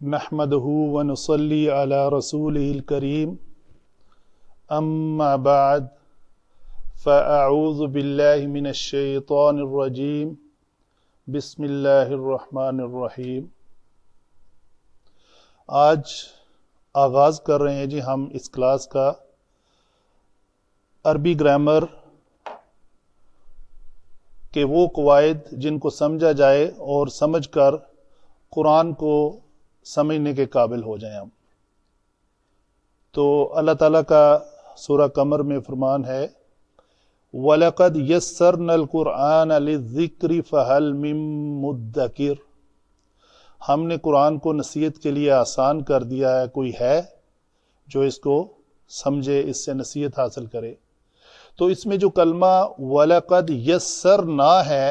نحمده ونصلي على رسوله الكريم أما بعد فأعوذ بالله من الشيطان الرجيم بسم اللہ الرحمن الرحیم۔ آج آغاز کر رہے ہیں جی ہم اس کلاس کا عربی گرامر کے وہ قواعد جن کو سمجھا جائے اور سمجھ کر قرآن کو سمجھنے کے قابل ہو جائیں ہم۔ تو اللہ تعالیٰ کا سورہ قمر میں فرمان ہے وَلَقَدْ يَسَّرْنَا الْقُرْآنَ لِلذِّكْرِ فَهَلْ مِن مُدَّكِرٍ، ہم نے قرآن کو نصیحت کے لیے آسان کر دیا ہے، کوئی ہے جو اس کو سمجھے، اس سے نصیحت حاصل کرے۔ تو اس میں جو کلمہ وَلَقَدْ يَسَّرْنَا ہے،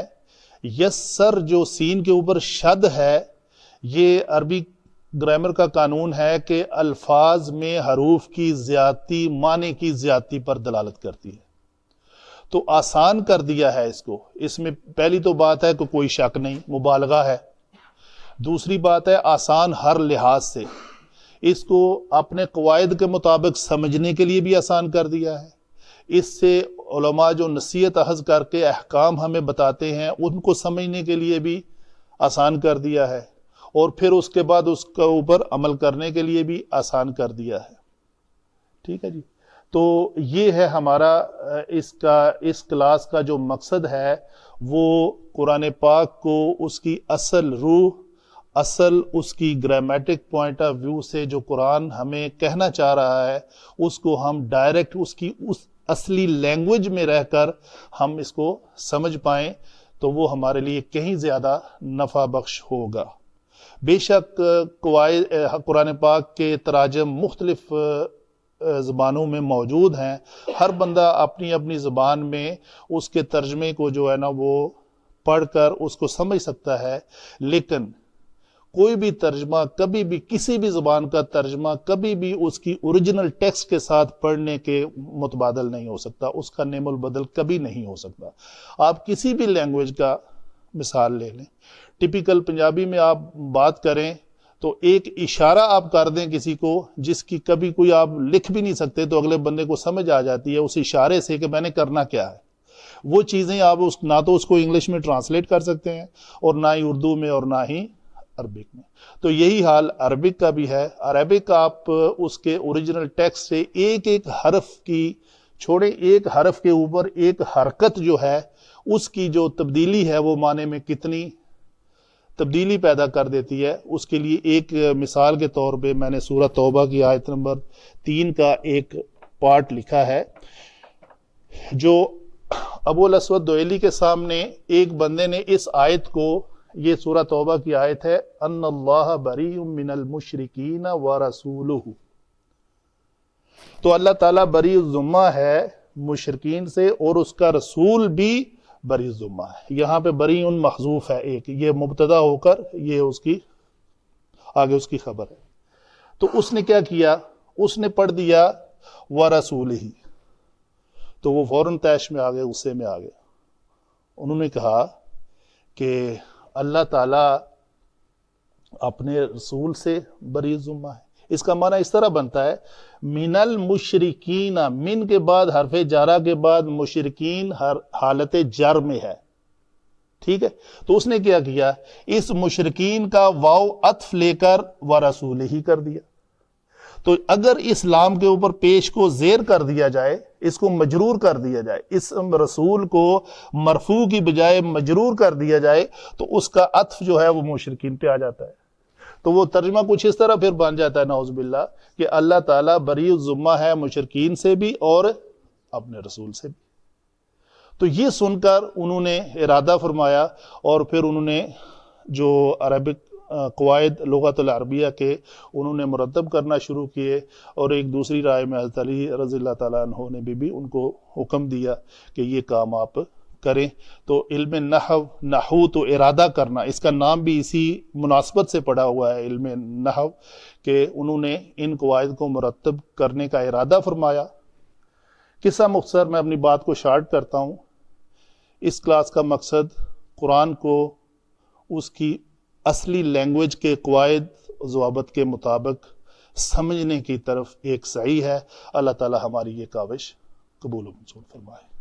یسر جو سین کے اوپر شد ہے، یہ عربی گرامر کا قانون ہے کہ الفاظ میں حروف کی زیادتی معنی کی زیادتی پر دلالت کرتی ہے۔ تو آسان کر دیا ہے اس کو، اس میں پہلی تو بات ہے کہ کوئی شک نہیں، مبالغہ ہے۔ دوسری بات ہے آسان ہر لحاظ سے، اس کو اپنے قواعد کے مطابق سمجھنے کے لیے بھی آسان کر دیا ہے۔ اس سے علماء جو نصیحت اخذ کر کے احکام ہمیں بتاتے ہیں ان کو سمجھنے کے لیے بھی آسان کر دیا ہے، اور پھر اس کے بعد اس کے اوپر عمل کرنے کے لیے بھی آسان کر دیا ہے۔ ٹھیک ہے جی، تو یہ ہے ہمارا اس کلاس کا جو مقصد ہے، وہ قرآن پاک کو اس کی اصل روح، اصل اس کی گرامیٹک پوائنٹ آف ویو سے جو قرآن ہمیں کہنا چاہ رہا ہے اس کو ہم ڈائریکٹ اس کی اس اصلی لینگویج میں رہ کر ہم اس کو سمجھ پائیں، تو وہ ہمارے لیے کہیں زیادہ نفع بخش ہوگا۔ بے شک قرآن پاک کے تراجم مختلف زبانوں میں موجود ہیں، ہر بندہ اپنی اپنی زبان میں اس کے ترجمے کو جو ہے نا وہ پڑھ کر اس کو سمجھ سکتا ہے، لیکن کوئی بھی ترجمہ کبھی بھی، کسی بھی زبان کا ترجمہ کبھی بھی اس کی اوریجنل ٹیکسٹ کے ساتھ پڑھنے کے متبادل نہیں ہو سکتا، اس کا نیم البدل کبھی نہیں ہو سکتا۔ آپ کسی بھی لینگویج کا مثال لے لیں، ٹپیکل پنجابی میں آپ بات کریں تو ایک اشارہ آپ کر دیں کسی کو جس کی کبھی کوئی آپ لکھ بھی نہیں سکتے، تو اگلے بندے کو سمجھ آ جاتی ہے اس اشارے سے کہ میں نے کرنا کیا ہے۔ وہ چیزیں آپ نہ تو اس کو انگلش میں ٹرانسلیٹ کر سکتے ہیں، اور نہ ہی اردو میں، اور نہ ہی عربک میں۔ تو یہی حال عربک کا بھی ہے۔ عربک آپ اس کے اوریجنل ٹیکسٹ سے ایک ایک حرف کی چھوڑے، ایک حرف کے اوپر ایک حرکت جو ہے اس کی جو تبدیلی ہے وہ معنی میں کتنی تبدیلی پیدا کر دیتی ہے۔ اس کے لیے ایک مثال کے طور پہ میں نے سورہ توبہ کی آیت نمبر 3 کا ایک پارٹ لکھا ہے، جو ابو الاسود دوئلی کے سامنے ایک بندے نے اس آیت کو، یہ سورہ توبہ کی آیت ہے، ان اللہ بریء من المشرکین ورسولہ، تو اللہ تعالیٰ بری الذمہ ہے مشرکین سے اور اس کا رسول بھی بری الذمہ ہے۔ یہاں پہ بری ان محذوف ہے، ایک یہ مبتدا ہو کر یہ اس کی آگے اس کی خبر ہے۔ تو اس نے کیا کیا، اس نے پڑھ دیا ورسولہ، تو وہ فوراً طیش میں آ گئے، غصے میں آ گئے۔ انہوں نے کہا کہ اللہ تعالیٰ اپنے رسول سے بری الذمہ ہے۔ اس کا معنی اس طرح بنتا ہے من المشرکین، من کے بعد حرف جارہ کے بعد مشرکین حالت جر میں ہے، ٹھیک ہے۔ تو اس نے کیا کیا، اس مشرکین کا واو عطف لے کر ورسولہ ہی کر دیا۔ تو اگر اس لام کے اوپر پیش کو زیر کر دیا جائے، اس کو مجرور کر دیا جائے، اس رسول کو مرفوع کی بجائے مجرور کر دیا جائے، تو اس کا عطف جو ہے وہ مشرکین پہ آ جاتا ہے۔ تو وہ ترجمہ کچھ اس طرح پھر بن جاتا ہے نعوذ باللہ کہ اللہ تعالیٰ بری الذمہ ہے مشرکین سے بھی اور اپنے رسول سے بھی۔ تو یہ سن کر انہوں نے ارادہ فرمایا، اور پھر انہوں نے جو عربک قواعد لغت العربیہ کے انہوں نے مرتب کرنا شروع کیے، اور ایک دوسری رائے میں حضرت علی رضی اللہ تعالیٰ عنہ نے بھی ان کو حکم دیا کہ یہ کام آپ کریں۔ تو علم نحو تو ارادہ کرنا، اس کا نام بھی اسی مناسبت سے پڑا ہوا ہے، علم نحو، کہ انہوں نے ان قواعد کو مرتب کرنے کا ارادہ فرمایا۔ قصہ مختصر میں اپنی بات کو شارٹ کرتا ہوں۔ اس کلاس کا مقصد قرآن کو اس کی اصلی لینگویج کے قواعد ضوابط کے مطابق سمجھنے کی طرف ایک سعی ہے۔ اللہ تعالی ہماری یہ کاوش قبول و منظور فرمائے۔